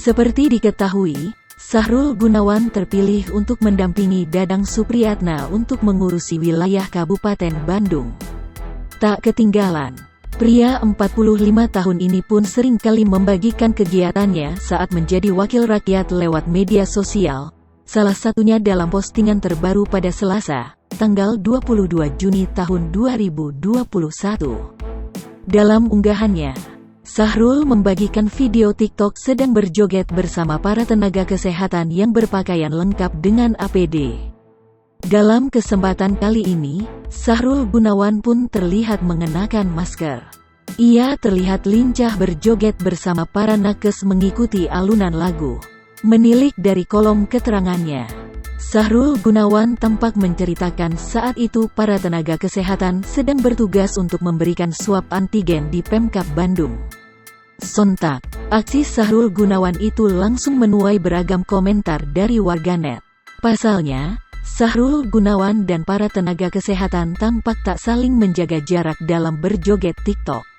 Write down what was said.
Seperti diketahui, Sahrul Gunawan terpilih untuk mendampingi Dadang Supriyatna untuk mengurusi wilayah Kabupaten Bandung. Tak ketinggalan, pria 45 tahun ini pun seringkali membagikan kegiatannya saat menjadi wakil rakyat lewat media sosial, salah satunya dalam postingan terbaru pada Selasa, tanggal 22 Juni tahun 2021. Dalam unggahannya, Sahrul membagikan video TikTok sedang berjoget bersama para tenaga kesehatan yang berpakaian lengkap dengan APD. Dalam kesempatan kali ini, Sahrul Gunawan pun terlihat mengenakan masker. Ia terlihat lincah berjoget bersama para nakes mengikuti alunan lagu. Menilik dari kolom keterangannya, Sahrul Gunawan tampak menceritakan saat itu para tenaga kesehatan sedang bertugas untuk memberikan swab antigen di Pemkab Bandung. Sontak, aksi Sahrul Gunawan itu langsung menuai beragam komentar dari warganet. Pasalnya, Sahrul Gunawan dan para tenaga kesehatan tampak tak saling menjaga jarak dalam berjoget TikTok.